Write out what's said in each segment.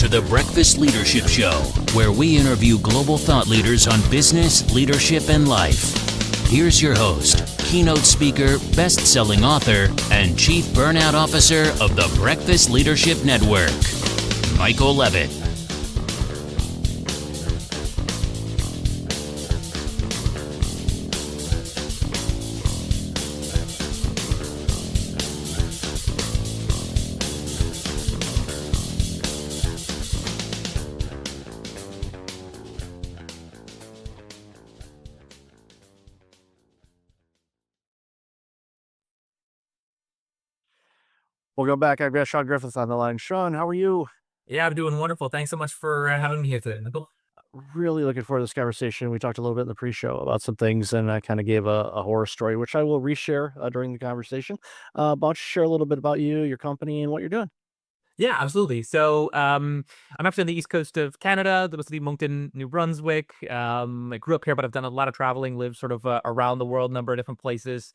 to the Breakfast Leadership Show, where we interview global thought leaders on business, leadership, and life. Here's your host, keynote speaker, best-selling author, and chief burnout officer of the Breakfast Leadership Network, Michael Levitt. Welcome back. I've got Sean Griffith on the line. Sean, how are you? Yeah, I'm doing wonderful. Thanks so much for having me here today, Michael. Really looking forward to this conversation. We talked a little bit in the pre-show about some things, and I kind of gave a horror story, which I will reshare during the conversation. Why don't you share a little bit about you, your company, and what you're doing? Yeah, absolutely. So I'm actually on the east coast of Canada, the city Moncton, New Brunswick. I grew up here, but I've done a lot of traveling, lived sort of around the world, number of different places.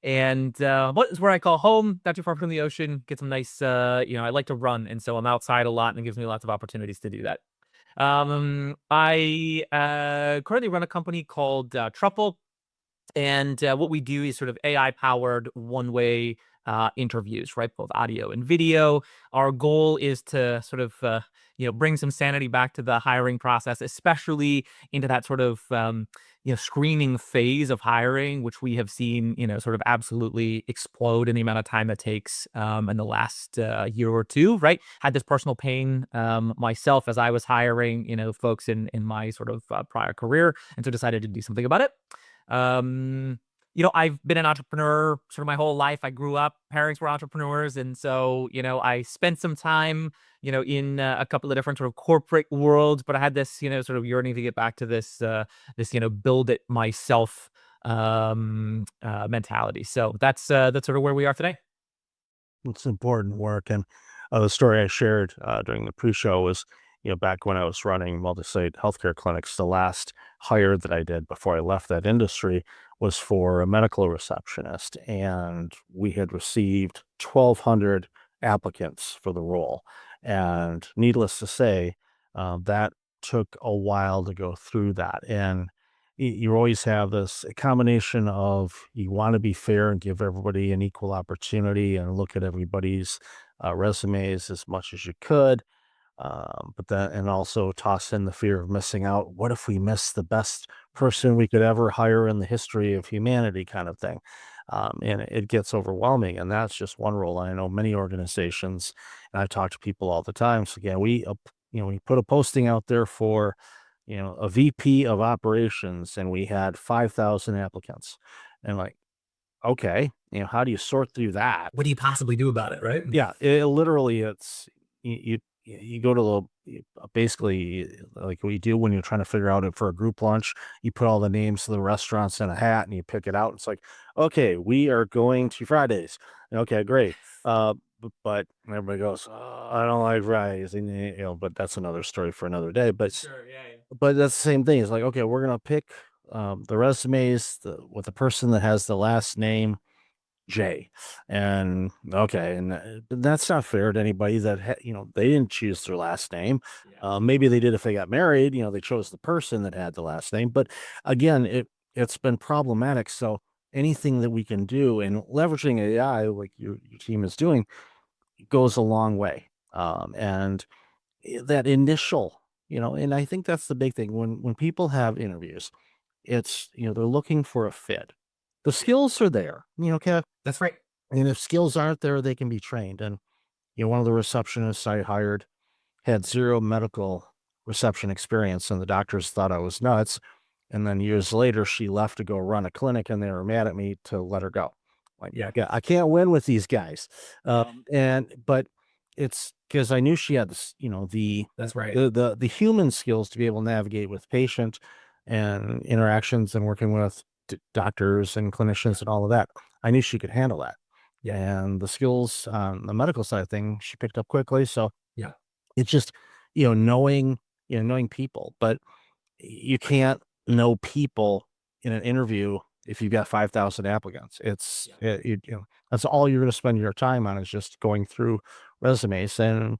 And what is where I call home, not too far from the ocean, get some nice, I like to run. And so I'm outside a lot and it gives me lots of opportunities to do that. I currently run a company called Truffle. And what we do is sort of AI powered one-way interviews, right? Both audio and video. Our goal is to sort of, bring some sanity back to the hiring process, especially into that sort of, screening phase of hiring, which we have seen, sort of absolutely explode in the amount of time it takes in the last year or two, right? Had this personal pain myself as I was hiring, folks in my sort of prior career, and so decided to do something about it. I've been an entrepreneur sort of my whole life. I grew up, parents were entrepreneurs. And so, I spent some time, in a couple of different sort of corporate worlds, but I had this, sort of yearning to get back to this, build it myself, mentality. So that's sort of where we are today. It's important work. And the story I shared during the pre-show was, back when I was running multi-site healthcare clinics, the last hire that I did before I left that industry was for a medical receptionist. And we had received 1,200 applicants for the role. And needless to say, that took a while to go through that. And you always have this a combination of you want to be fair and give everybody an equal opportunity and look at everybody's resumes as much as you could, but then and also toss in the fear of missing out. What if we miss the best person we could ever hire in the history of humanity, kind of thing? And it gets overwhelming, and that's just one role. I know many organizations, and I talk to people all the time. So yeah, we put a posting out there for a VP of operations, and we had 5,000 applicants. And like, okay, how do you sort through that? What do you possibly do about it, right? Yeah, it's you go to basically like we do when you're trying to figure out it for a group lunch. You put all the names of the restaurants in a hat and you pick it out. It's like, okay, we are going to Fridays. Okay, great. But everybody goes, oh, I don't like Fridays, and but that's another story for another day. But Sure, yeah. but that's the same thing. It's like, okay, we're gonna pick the resumes with the person that has the last name J. And okay, and that's not fair to anybody that they didn't choose their last name. Yeah. Maybe they did if they got married. They chose the person that had the last name. But again, it's been problematic. So anything that we can do and leveraging AI, like your team is doing, goes a long way. And that initial, and I think that's the big thing when people have interviews, it's they're looking for a fit. The skills are there, okay, That's right. and if skills aren't there, they can be trained. And one of the receptionists I hired had zero medical reception experience, and the doctors thought I was nuts. And then years later, she left to go run a clinic, and they were mad at me to let her go. Like, Yeah. yeah, I can't win with these guys. But it's because I knew she had this, That's right. the human skills to be able to navigate with patient and interactions and working with doctors and clinicians and all of that. I knew she could handle that. Yeah. And the skills on the medical side of things, she picked up quickly. So Yeah. it's just, knowing people, but you can't know people in an interview if you've got 5,000 applicants. That's all you're going to spend your time on is just going through resumes. And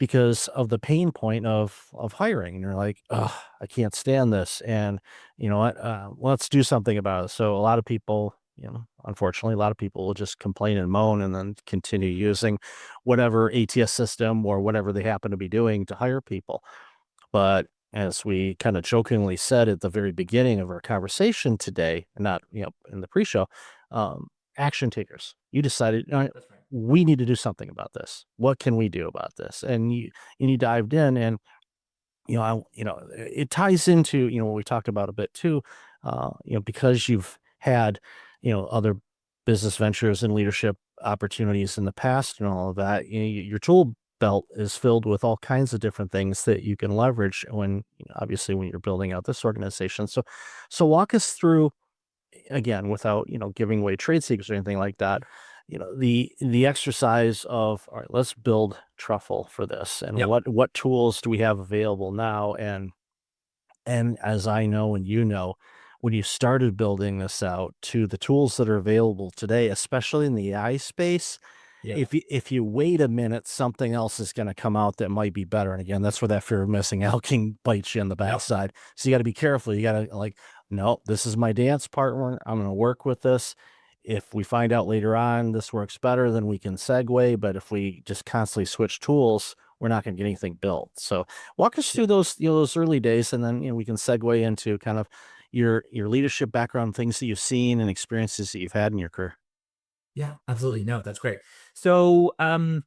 because of the pain point of hiring. And you're like, oh, I can't stand this. And you know what? Let's do something about it. So a lot of people, unfortunately, a lot of people will just complain and moan and then continue using whatever ATS system or whatever they happen to be doing to hire people. But as we kind of jokingly said at the very beginning of our conversation today, and not, in the pre-show, um, action takers. You decided, "All right, That's right. we need to do something about this. What can we do about this?" And you dived in, and it ties into what we talked about a bit too. Because you've had other business ventures and leadership opportunities in the past and all of that. Your tool belt is filled with all kinds of different things that you can leverage when obviously when you're building out this organization. So walk us through again without giving away trade secrets or anything like that. The exercise of, all right, let's build Truffle for this, and Yep. what tools do we have available now? And as I know and when you started building this out to the tools that are available today, especially in the AI space, Yeah. if you wait a minute, something else is going to come out that might be better. And again, that's where that fear of missing out can bite you in the backside. So you got to be careful. You got to like, no, this is my dance partner. I'm going to work with this. If we find out later on this works better, then we can segue. But if we just constantly switch tools, we're not going to get anything built. So walk us through those early days, and then we can segue into kind of your leadership background, things that you've seen and experiences that you've had in your career. Yeah, absolutely. No, that's great. So, when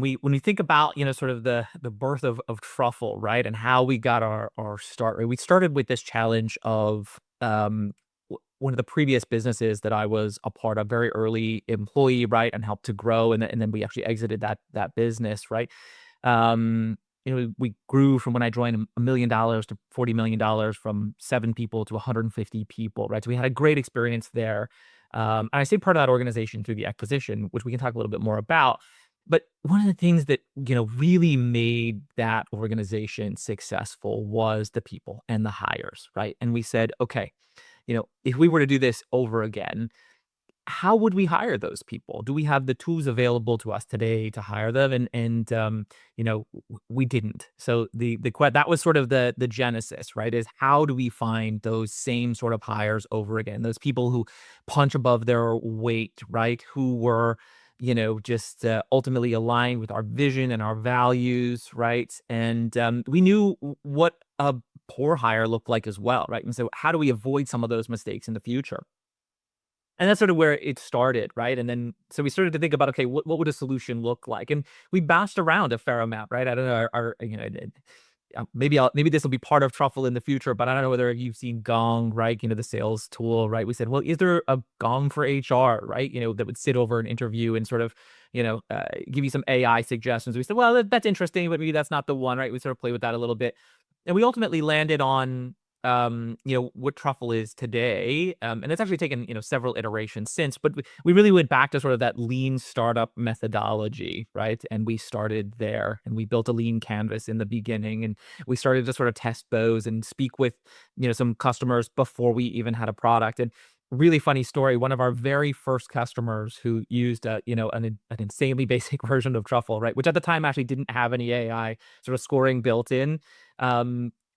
we think about sort of the birth of Truffle, right, and how we got our start, right, we started with this challenge of one of the previous businesses that I was a part of, very early employee, right, and helped to grow, and then we actually exited that business, right. We grew from when I joined $1 million to $40 million, from 7 people to 150 people, right. So we had a great experience there. And I say part of that organization through the acquisition, which we can talk a little bit more about. But one of the things that, really made that organization successful was the people and the hires, right? And we said, okay, if we were to do this over again, how would we hire those people? Do we have the tools available to us today to hire them? We didn't. So that was sort of the genesis, right? Is how do we find those same sort of hires over again? Those people who punch above their weight, right? Who were just ultimately aligned with our vision and our values, right? And we knew what a poor hire looked like as well, right? And so how do we avoid some of those mistakes in the future? And that's sort of where it started, right? And then so we started to think about, okay, what would a solution look like? And we bounced around a fair amount, right? I don't know, maybe this will be part of Truffle in the future, but I don't know whether you've seen Gong, right? The sales tool, right? We said, well, is there a Gong for HR, right? That would sit over an interview and sort of, give you some AI suggestions. We said, well, that's interesting, but maybe that's not the one, right? We sort of play with that a little bit, and we ultimately landed on what Truffle is today. And it's actually taken, several iterations since, but we really went back to sort of that lean startup methodology, right? And we started there, and we built a lean canvas in the beginning, and we started to sort of test those and speak with, some customers before we even had a product. And really funny story, one of our very first customers who used an insanely basic version of Truffle, right, which at the time actually didn't have any AI sort of scoring built in.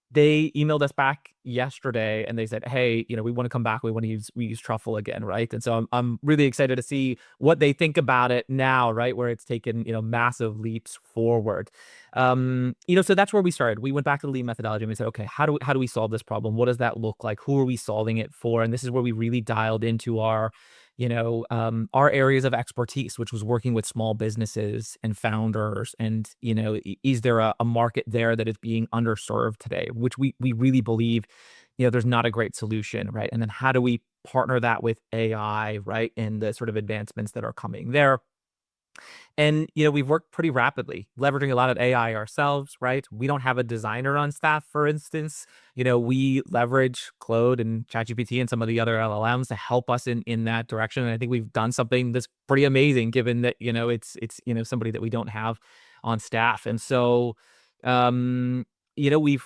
They emailed us back yesterday and they said, "Hey, we want to come back. We use Truffle again," right? And so I'm really excited to see what they think about it now, right? Where it's taken, massive leaps forward. So that's where we started. We went back to the lean methodology and we said, okay, how do we solve this problem? What does that look like? Who are we solving it for? And this is where we really dialed into our areas of expertise, which was working with small businesses and founders. And, is there a market there that is being underserved today, which we really believe, there's not a great solution, right? And then how do we partner that with AI, right? And the sort of advancements that are coming there. And, we've worked pretty rapidly, leveraging a lot of AI ourselves, right? We don't have a designer on staff, for instance. We leverage Claude and ChatGPT and some of the other LLMs to help us in that direction. And I think we've done something that's pretty amazing, given that, it's somebody that we don't have on staff. And so, we've,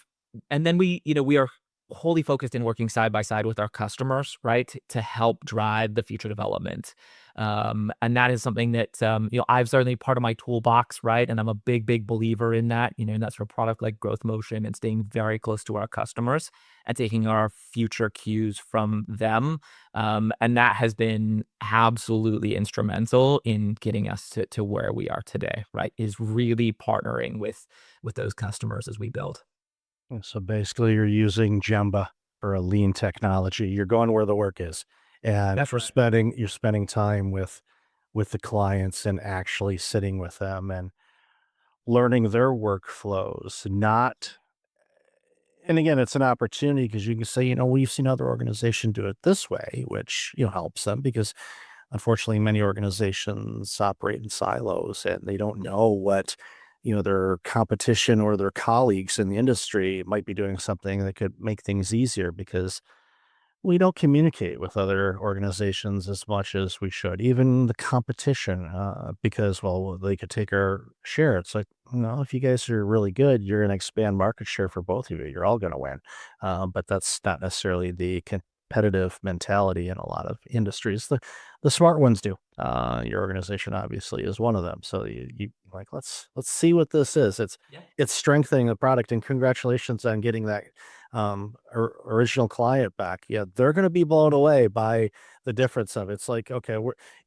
and then we are wholly focused in working side by side with our customers, right? To help drive the future development. And that is something that, I've certainly part of my toolbox, right? And I'm a big believer in that, in that sort of product like growth motion and staying very close to our customers and taking our future cues from them. And that has been absolutely instrumental in getting us to where we are today, right? Is really partnering with those customers as we build. So basically, you're using Gemba for a lean technology. You're going where the work is, and That's right. you're spending time with the clients and actually sitting with them and learning their workflows. Not, and again, it's an opportunity because you can say, we've seen other organizations do it this way, which helps them because unfortunately, many organizations operate in silos and they don't know what, their competition or their colleagues in the industry might be doing something that could make things easier because we don't communicate with other organizations as much as we should, even the competition, because, well, they could take our share. It's like, no, if you guys are really good, you're going to expand market share for both of you. You're all going to win. But that's not necessarily the competitive mentality in a lot of industries. The smart ones do. Your organization obviously is one of them. So you like, let's see what this is. It's strengthening the product, and congratulations on getting that original client back. Yeah, they're going to be blown away by the difference of it. It's like, okay,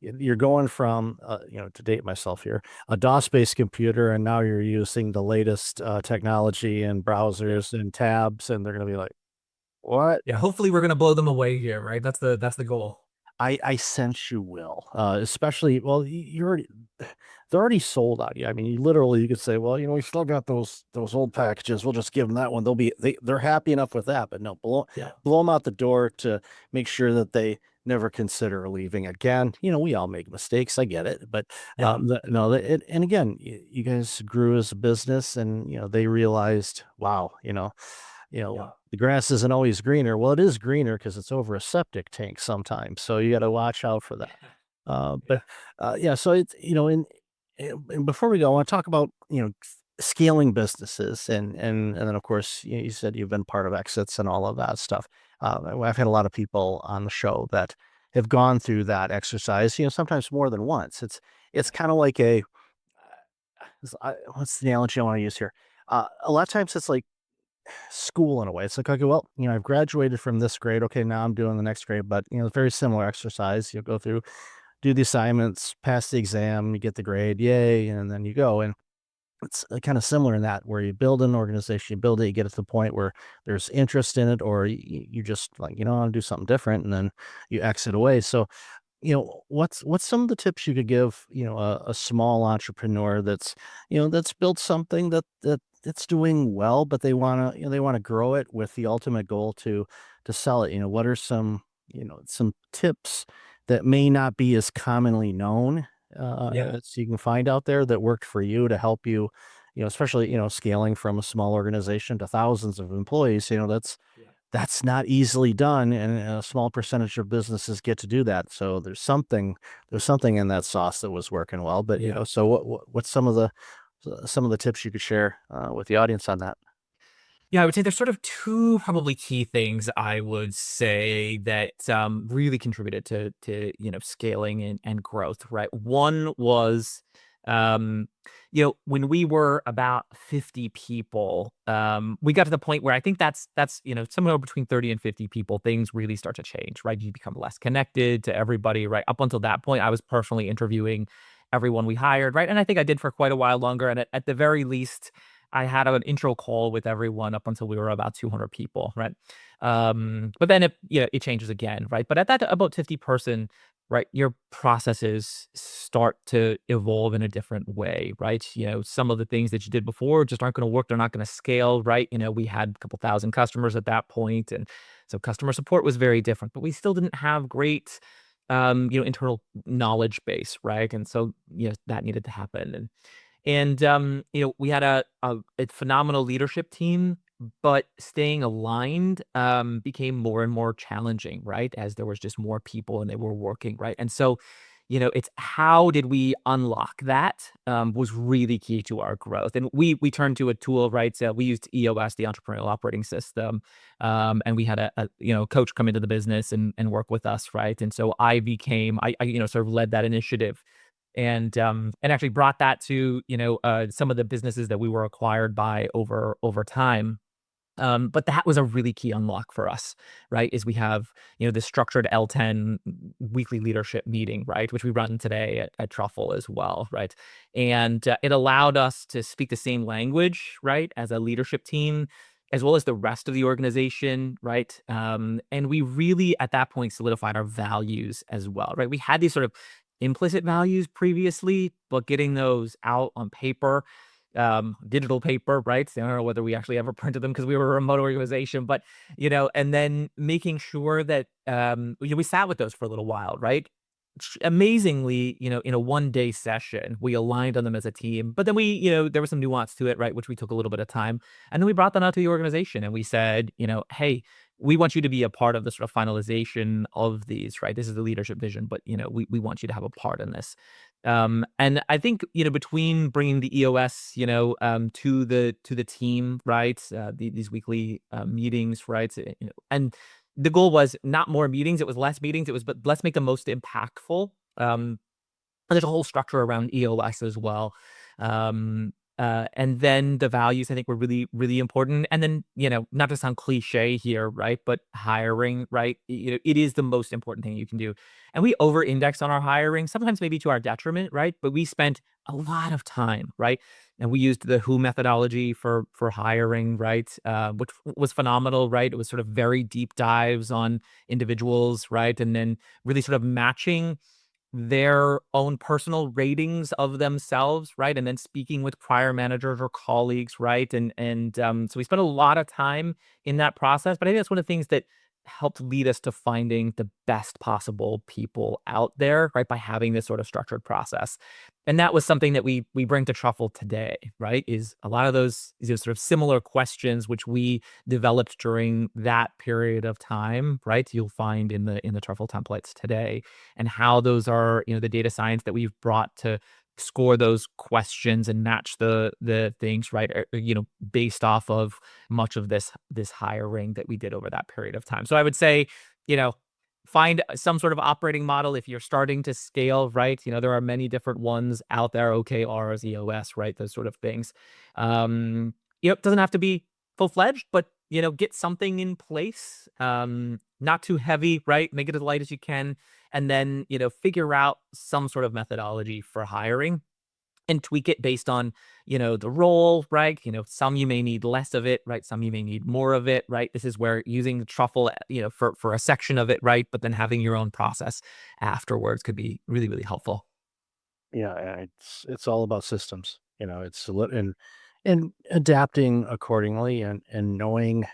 you're going from, to date myself here, a DOS-based computer, and now you're using the latest technology and browsers and tabs, and they're going to be like, what? Yeah, hopefully we're gonna blow them away here, right? That's the goal. I sense you will, especially, well, you already, they're already sold on you. I mean, you could say, well, we still got those old packages. We'll just give them that one. They're happy enough with that, but no, Yeah. blow them out the door to make sure that they never consider leaving again. We all make mistakes. I get it, but Yeah. no, and again, you guys grew as a business, and they realized, wow, Yeah. the grass isn't always greener. Well, it is greener because it's over a septic tank sometimes. So you got to watch out for that. But yeah, so it's, and before we go, I want to talk about, scaling businesses and then of course, you said you've been part of exits and all of that stuff. I've had a lot of people on the show that have gone through that exercise, sometimes more than once. It's kind of like what's the analogy I want to use here? A lot of times it's like school in a way. It's like, okay, well, I've graduated from this grade. Okay, now I'm doing the next grade, but very similar exercise. You go through, do the assignments, pass the exam, you get the grade, yay, and then you go. And it's kind of similar in that where you build an organization, you build it, you get to the point where there's interest in it, or you just like, I want to do something different, and then you exit away. So what's some of the tips you could give, a small entrepreneur that's built something that's doing well, but they want to, they want to grow it with the ultimate goal to sell it. What are some tips that may not be as commonly known, Yeah. as you can find out there that worked for you to help you, especially, scaling from a small organization to thousands of employees, Yeah. that's not easily done, and a small percentage of businesses get to do that. So there's something in that sauce that was working well. But Yeah. so what's some of the tips you could share with the audience on that? Yeah, I would say there's sort of two probably key things I would say that really contributed to scaling and growth, right? One was when we were about 50 people, we got to the point where I think that's somewhere between 30 and 50 people, things really start to change, right? You become less connected to everybody, right? Up until that point, I was personally interviewing everyone we hired, right? And I think I did for quite a while longer. And at the very least, I had an intro call with everyone up until we were about 200 people, right? But then it changes again, right? But at that about 50 person, right, your processes start to evolve in a different way, right? Some of the things that you did before just aren't going to work. They're not going to scale, right? We had a couple thousand customers at that point, and so customer support was very different. But we still didn't have great, internal knowledge base, right? And so that needed to happen, and we had a phenomenal leadership team, but staying aligned became more and more challenging, right? As there was just more people and they were working, right? And so, it's how did we unlock that was really key to our growth. And we turned to a tool, right? So we used EOS, the entrepreneurial operating system, and we had a coach come into the business and work with us, right? And so I sort of led that initiative and actually brought that to some of the businesses that we were acquired by over time. But that was a really key unlock for us, right? Is we have, this structured L10 weekly leadership meeting, right? Which we run today at Truffle as well, right? And it allowed us to speak the same language, right? As a leadership team, as well as the rest of the organization, right? And we really, at that point, solidified our values as well, right? We had these sort of implicit values previously, but getting those out on paper, digital paper, right? So I don't know whether we actually ever printed them because we were a remote organization, but and then making sure that we sat with those for a little while, right? Amazingly, in a 1-day session, we aligned on them as a team, but then there was some nuance to it, right? Which we took a little bit of time, and then we brought them out to the organization and we said, hey, we want you to be a part of the sort of finalization of these, right? This is the leadership vision, but we want you to have a part in this. And I think between bringing the EOS, to the team, right? These weekly meetings, right? And the goal was not more meetings; it was less meetings. It was, but let's make the most impactful. And there's a whole structure around EOS as well. And then the values I think were really, really important. And then, not to sound cliche here, right? But hiring, right? It is the most important thing you can do. And we over-index on our hiring, sometimes maybe to our detriment, right? But we spent a lot of time, right? And we used the Who methodology for hiring, right? Which was phenomenal, right? It was sort of very deep dives on individuals, right? And then really sort of matching their own personal ratings of themselves, right? And then speaking with prior managers or colleagues, right? So we spent a lot of time in that process. But I think that's one of the things that helped lead us to finding the best possible people out there, right? By having this sort of structured process. And that was something that we bring to Truffle today, right? Is a lot of those sort of similar questions which we developed during that period of time, right? You'll find in the Truffle templates today, and how those are, the data science that we've brought to score those questions and match the things, right? Based off of much of this hiring that we did over that period of time. So I would say, find some sort of operating model if you're starting to scale, right? There are many different ones out there, OKRs, EOS, right? Those sort of things. It doesn't have to be full-fledged, but get something in place. Not too heavy, right? Make it as light as you can. And then, figure out some sort of methodology for hiring and tweak it based on, the role, right? Some you may need less of it, right? Some you may need more of it, right? This is where using the Truffle, for a section of it, right? But then having your own process afterwards could be really, really helpful. Yeah, it's all about systems. And adapting accordingly, and knowing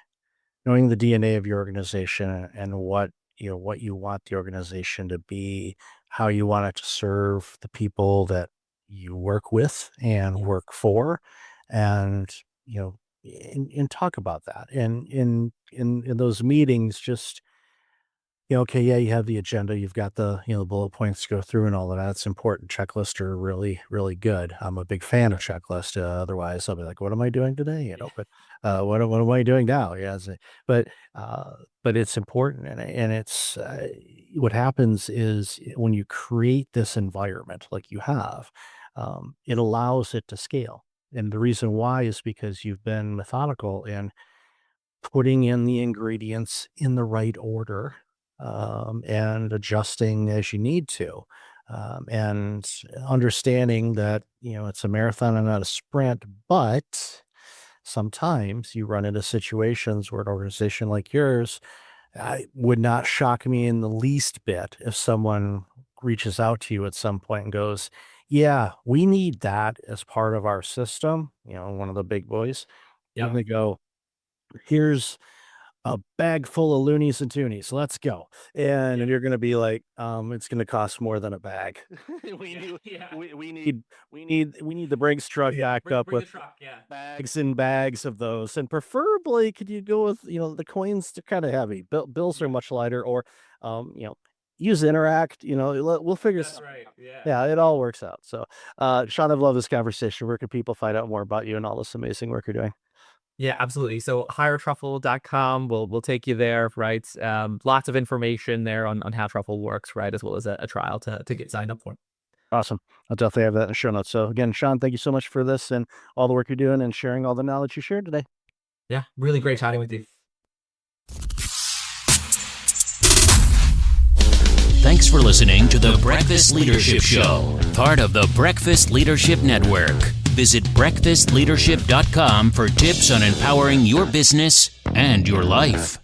the DNA of your organization, and what you want the organization to be, how you want it to serve the people that you work with and Yeah. work for, and and talk about that. And in those meetings, just okay, yeah, you have the agenda, you've got the bullet points to go through and all of that. It's important. Checklists are really, really good. I'm a big fan of checklists. Otherwise, I'll be like, what am I doing today? But what am I doing now? Yeah, but but it's important, and it's what happens is when you create this environment like you have, it allows it to scale. And the reason why is because you've been methodical in putting in the ingredients in the right order, and adjusting as you need to, and understanding that it's a marathon and not a sprint. But sometimes you run into situations where an organization like yours, would not shock me in the least bit if someone reaches out to you at some point and goes, "Yeah, we need that as part of our system." One of the big boys, Yep. and they go, "Here's a bag full of loonies and toonies. Let's go." And you're gonna be like, "It's gonna cost more than a bag." We Yeah. need Yeah. we need the Brinks truck backed up Bring the with truck. Yeah. bags and bags of those, and preferably, could you go with, the coins? They're kinda heavy. Bills are Yeah. much lighter, or, um, you know, use Interact. We'll figure. That's right. Yeah. Yeah, it all works out. So, Sean, I've loved this conversation. Where can people find out more about you and all this amazing work you're doing? Yeah, absolutely. So hiretruffle.com will take you there, right? Lots of information there on how Truffle works, right? As well as a trial to get signed up for. Awesome. I'll definitely have that in the show notes. So again, Sean, thank you so much for this and all the work you're doing and sharing all the knowledge you shared today. Yeah, really great chatting with you. Thanks for listening to the Breakfast Leadership Show, part of the Breakfast Leadership Network. Visit breakfastleadership.com for tips on empowering your business and your life.